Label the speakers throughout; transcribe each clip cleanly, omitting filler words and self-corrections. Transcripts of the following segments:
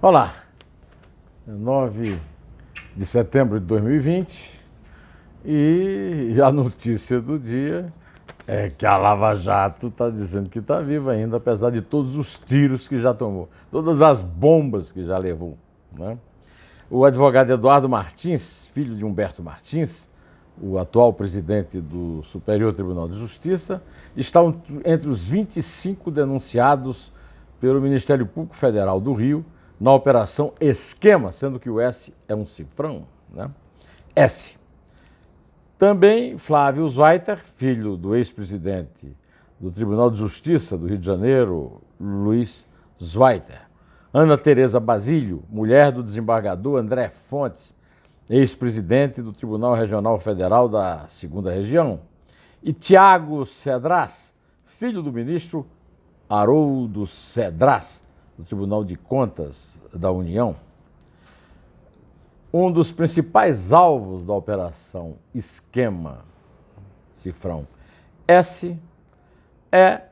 Speaker 1: Olá, é 9 de setembro de 2020 e a notícia do dia é que a Lava Jato está dizendo que está viva ainda, apesar de todos os tiros que já tomou, todas as bombas que já levou, né? O advogado Eduardo Martins, filho de Humberto Martins, o atual presidente do Superior Tribunal de Justiça, está entre os 25 denunciados pelo Ministério Público Federal do Rio na Operação Esquema, sendo que o S é um cifrão, né? S. Também Flávio Zweiter, filho do ex-presidente do Tribunal de Justiça do Rio de Janeiro, Luiz Zweiter. Ana Tereza Basílio, mulher do desembargador André Fontes, ex-presidente do Tribunal Regional Federal da 2ª Região. E Tiago Cedras, filho do ministro Haroldo Cedras, do Tribunal de Contas da União. Um dos principais alvos da Operação Esquema Cifrão S é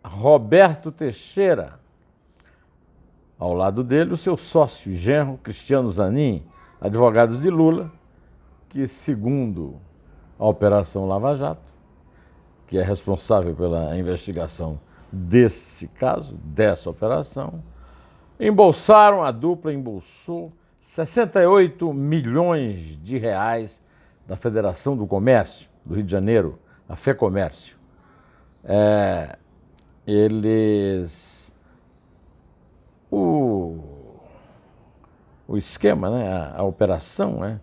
Speaker 1: Roberto Teixeira. Ao lado dele, o seu sócio e genro, Cristiano Zanin, advogados de Lula, que, segundo a Operação Lava Jato, que é responsável pela investigação desse caso, dessa operação, embolsaram, a dupla embolsou 68 milhões de reais da Federação do Comércio do Rio de Janeiro, a FEComércio. O esquema, né, a operação, né,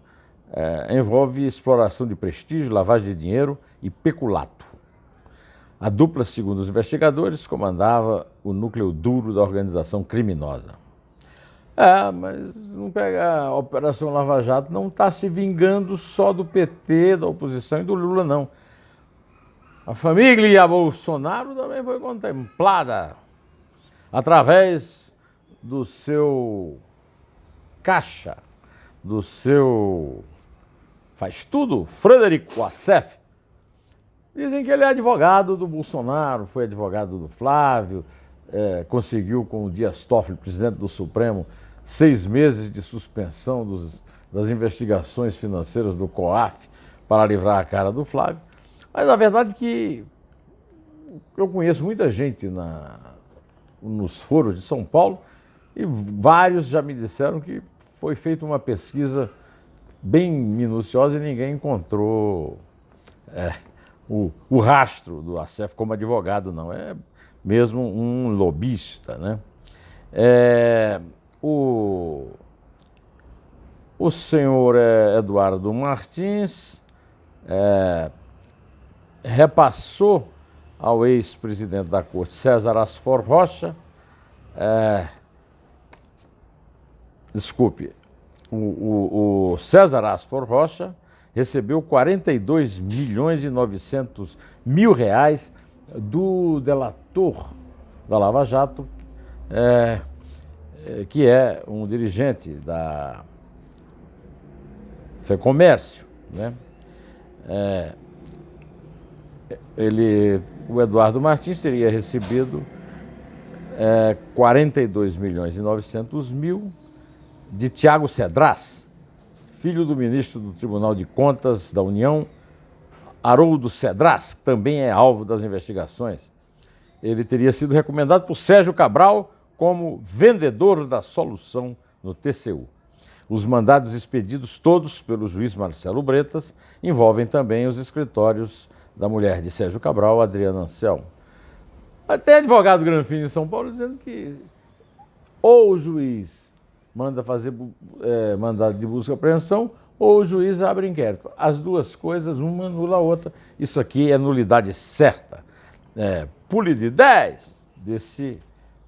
Speaker 1: envolve exploração de prestígio, lavagem de dinheiro e peculato. A dupla, segundo os investigadores, comandava o núcleo duro da organização criminosa. Mas não pega a Operação Lava Jato, não está se vingando só do PT, da oposição e do Lula, não. A família Bolsonaro também foi contemplada através do seu caixa, do seu faz tudo, Frederico Wassef. Dizem que ele é advogado do Bolsonaro, foi advogado do Flávio, conseguiu com o Dias Toffoli, presidente do Supremo, 6 meses de suspensão das investigações financeiras do COAF para livrar a cara do Flávio. Mas a verdade é que eu conheço muita gente nos foros de São Paulo e vários já me disseram que foi feita uma pesquisa bem minuciosa e ninguém encontrou o rastro do Wassef como advogado, não. É mesmo um lobista, né? O senhor Eduardo Martins repassou ao ex-presidente da Corte, César Asfor Rocha, o César Asfor Rocha recebeu 42 milhões e 900 mil reais do delator da Lava Jato, que é um dirigente da FEComércio, né? O Eduardo Martins teria recebido 42 milhões e 900 mil de Tiago Cedras, filho do ministro do Tribunal de Contas da União, Haroldo Cedras, que também é alvo das investigações. Ele teria sido recomendado por Sérgio Cabral como vendedor da solução no TCU. Os mandados expedidos todos pelo juiz Marcelo Bretas envolvem também os escritórios da mulher de Sérgio Cabral, Adriana Anselmo. Até advogado Granfini em São Paulo dizendo que ou o juiz manda fazer mandado de busca e apreensão ou o juiz abre inquérito. As duas coisas, uma anula a outra. Isso aqui é nulidade certa. Pule de 10, desse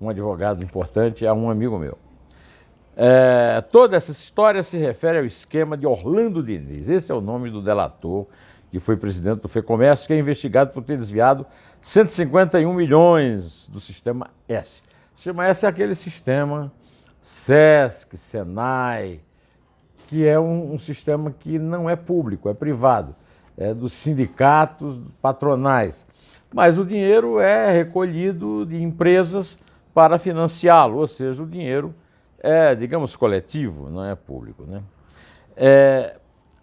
Speaker 1: um advogado importante a um amigo meu. Toda essa história se refere ao esquema de Orlando Diniz. Esse é o nome do delator que foi presidente do FEComércio, que é investigado por ter desviado 151 milhões do Sistema S. O Sistema S é aquele sistema SESC, SENAI, que é um sistema que não é público, é privado, é dos sindicatos patronais. Mas o dinheiro é recolhido de empresas para financiá-lo, ou seja, o dinheiro é, digamos, coletivo, não é público, né?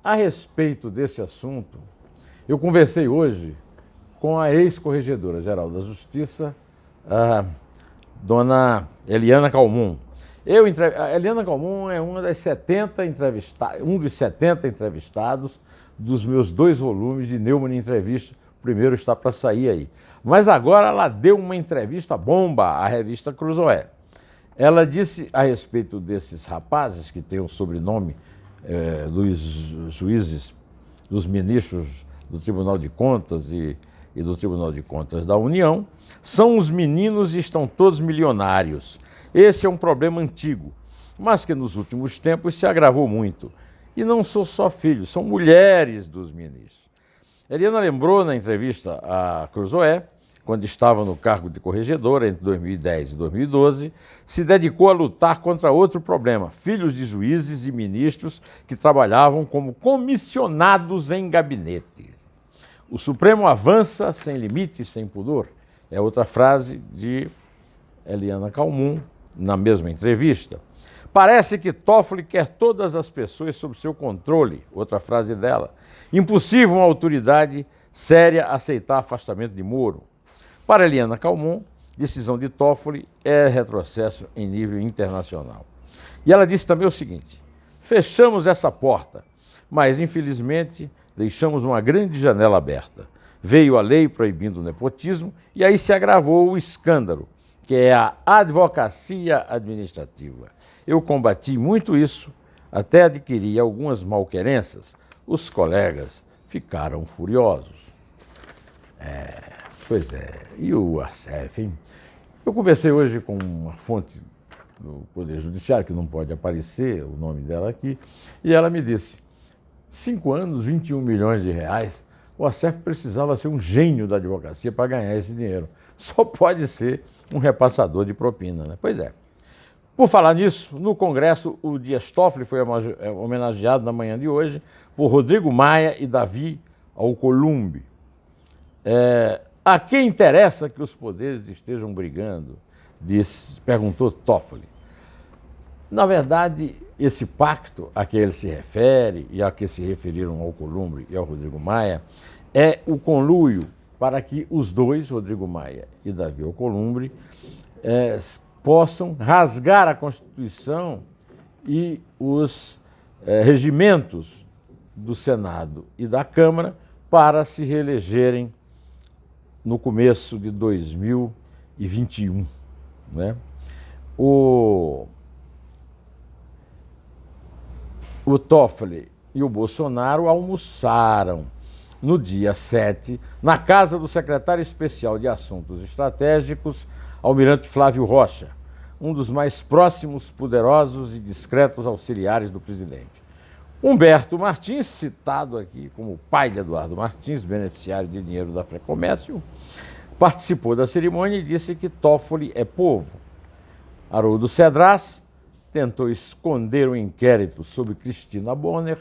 Speaker 1: A respeito desse assunto, eu conversei hoje com a ex-corregedora-geral da Justiça, a dona Eliana Calmon. A Eliana Calmon é uma das 70 um dos 70 entrevistados dos meus 2 volumes de Neumann Entrevista. O primeiro está para sair aí. Mas agora ela deu uma entrevista bomba à revista Cruzoé. Ela disse a respeito desses rapazes que têm o sobrenome dos juízes, dos ministros do Tribunal de Contas e do Tribunal de Contas da União, são os meninos e estão todos milionários. Esse é um problema antigo, mas que nos últimos tempos se agravou muito. E não são só filhos, são mulheres dos ministros. Eliana lembrou na entrevista à Cruzoé, quando estava no cargo de corregedora entre 2010 e 2012, se dedicou a lutar contra outro problema: filhos de juízes e ministros que trabalhavam como comissionados em gabinetes. O Supremo avança sem limites, sem pudor. É outra frase de Eliana Calmon, na mesma entrevista. Parece que Toffoli quer todas as pessoas sob seu controle. Outra frase dela. Impossível uma autoridade séria aceitar afastamento de Moro. Para Eliana Calmon, decisão de Toffoli é retrocesso em nível internacional. E ela disse também o seguinte: fechamos essa porta, mas infelizmente deixamos uma grande janela aberta. Veio a lei proibindo o nepotismo e aí se agravou o escândalo, que é a advocacia administrativa. Eu combati muito isso, até adquirir algumas malquerenças. Os colegas ficaram furiosos. Pois é, e o Arcef, hein? Eu conversei hoje com uma fonte do Poder Judiciário, que não pode aparecer o nome dela aqui, e ela me disse: 5 anos, 21 milhões de reais, o Arcef precisava ser um gênio da advocacia para ganhar esse dinheiro. Só pode ser um repassador de propina, né? Pois é. Por falar nisso, no Congresso, o Dias Toffoli foi homenageado na manhã de hoje por Rodrigo Maia e Davi Alcolumbre. A quem interessa que os poderes estejam brigando? Perguntou Toffoli. Na verdade, esse pacto a que ele se refere e a que se referiram ao Alcolumbre e ao Rodrigo Maia é o conluio para que os dois, Rodrigo Maia e Davi Alcolumbre, possam rasgar a Constituição e os regimentos do Senado e da Câmara para se reelegerem no começo de 2021. Né? O Toffoli e o Bolsonaro almoçaram no dia 7 na casa do secretário especial de Assuntos Estratégicos, Almirante Flávio Rocha, um dos mais próximos, poderosos e discretos auxiliares do presidente. Humberto Martins, citado aqui como o pai de Eduardo Martins, beneficiário de dinheiro da Frecomércio, participou da cerimônia e disse que Toffoli é povo. Haroldo Cedras tentou esconder o inquérito sobre Cristina Bonner,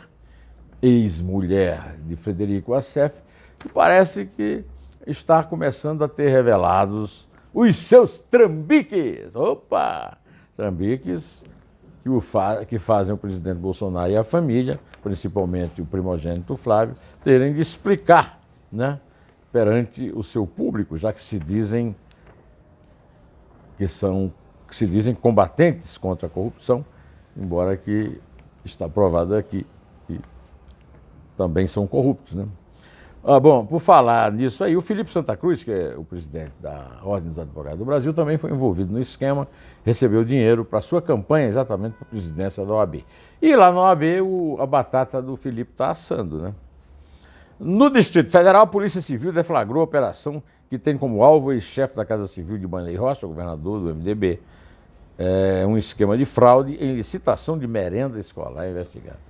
Speaker 1: ex-mulher de Frederico Assef, que parece que está começando a ter revelados os seus trambiques. Opa! Trambiques que fazem o presidente Bolsonaro e a família, principalmente o primogênito Flávio, terem de explicar, né, perante o seu público, já que se dizem combatentes contra a corrupção, embora que está provado aqui que também são corruptos, né? Bom, por falar nisso aí, o Felipe Santa Cruz, que é o presidente da Ordem dos Advogados do Brasil, também foi envolvido no esquema, recebeu dinheiro para a sua campanha, exatamente para a presidência da OAB. E lá na OAB a batata do Felipe está assando, né? No Distrito Federal, a Polícia Civil deflagrou a operação que tem como alvo o ex-chefe da Casa Civil de Banley Rocha, o governador do MDB. Um esquema de fraude em licitação de merenda escolar investigado.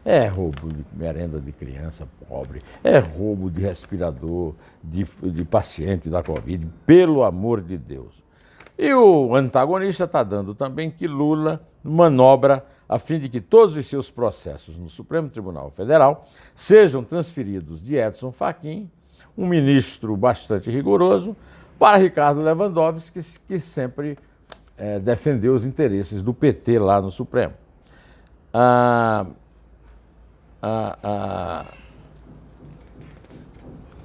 Speaker 1: É roubo de merenda de criança pobre, é roubo de respirador, de paciente da Covid, pelo amor de Deus. E o antagonista está dando também que Lula manobra a fim de que todos os seus processos no Supremo Tribunal Federal sejam transferidos de Edson Fachin, um ministro bastante rigoroso, para Ricardo Lewandowski, que sempre defendeu os interesses do PT lá no Supremo.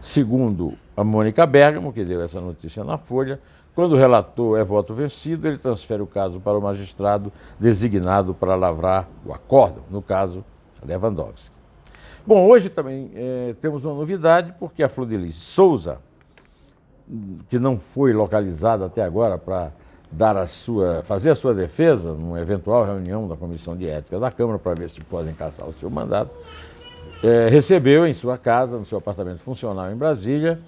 Speaker 1: Segundo a Mônica Bergamo, que deu essa notícia na Folha, quando o relator é voto vencido, ele transfere o caso para o magistrado designado para lavrar o acórdão, no caso, Lewandowski. Bom, hoje também temos uma novidade, porque a Flor de Lis Souza, que não foi localizada até agora para fazer a sua defesa numa eventual reunião da Comissão de Ética da Câmara para ver se podem cassar o seu mandato, recebeu em sua casa, no seu apartamento funcional em Brasília,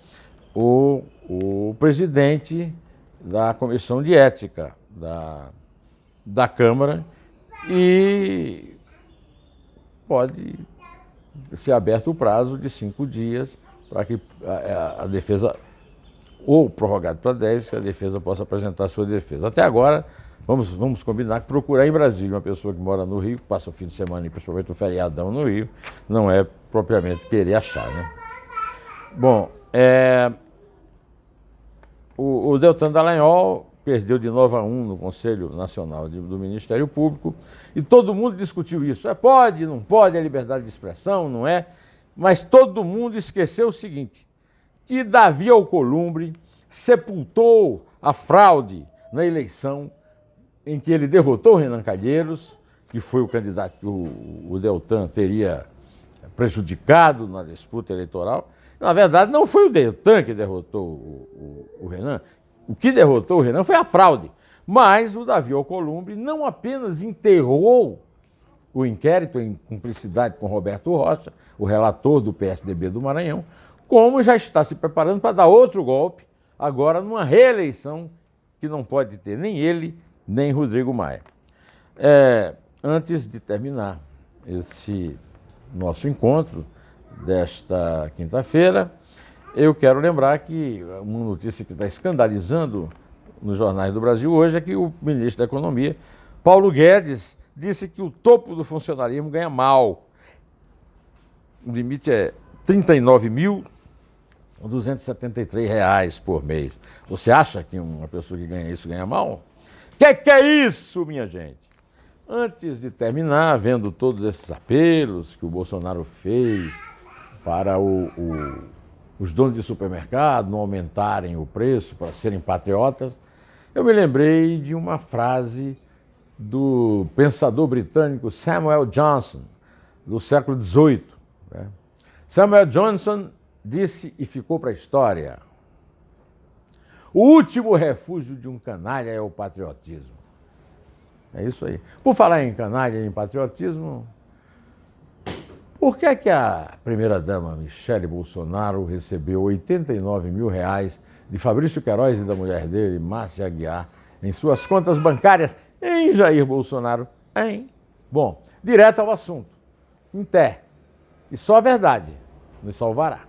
Speaker 1: o presidente da Comissão de Ética da Câmara, e pode ser aberto o prazo de 5 dias para que a defesa, ou prorrogado para 10, que a defesa possa apresentar a sua defesa. Até agora, vamos combinar que procurar em Brasília uma pessoa que mora no Rio, que passa o fim de semana e principalmente o feriadão no Rio, não é propriamente querer achar, né? Bom, o Deltan Dallagnol perdeu de 9-1 no Conselho Nacional do Ministério Público e todo mundo discutiu isso. Pode, não pode, é liberdade de expressão, não é? Mas todo mundo esqueceu o seguinte, que Davi Alcolumbre sepultou a fraude na eleição em que ele derrotou Renan Calheiros, que foi o candidato que o Deltan teria prejudicado na disputa eleitoral. Na verdade, não foi o Deltan que derrotou o Renan. O que derrotou o Renan foi a fraude. Mas o Davi Alcolumbre não apenas enterrou o inquérito em cumplicidade com Roberto Rocha, o relator do PSDB do Maranhão, como já está se preparando para dar outro golpe, agora numa reeleição que não pode ter nem ele, nem Rodrigo Maia. Antes de terminar esse nosso encontro desta quinta-feira, eu quero lembrar que uma notícia que está escandalizando nos jornais do Brasil hoje é que o ministro da Economia, Paulo Guedes, disse que o topo do funcionalismo ganha mal. O limite é R$ 39.273 por mês. Você acha que uma pessoa que ganha isso ganha mal? Que é isso, minha gente? Antes de terminar, vendo todos esses apelos que o Bolsonaro fez para os donos de supermercado não aumentarem o preço para serem patriotas, eu me lembrei de uma frase do pensador britânico Samuel Johnson, do século XVIII. Né? Samuel Johnson disse e ficou para a história: o último refúgio de um canalha é o patriotismo. É isso aí. Por falar em canalha e em patriotismo, por que a primeira-dama Michele Bolsonaro recebeu R$89 mil de Fabrício Queiroz e da mulher dele, Márcia Aguiar, em suas contas bancárias em Jair Bolsonaro? Bom, direto ao assunto. Em pé. E só a verdade nos salvará.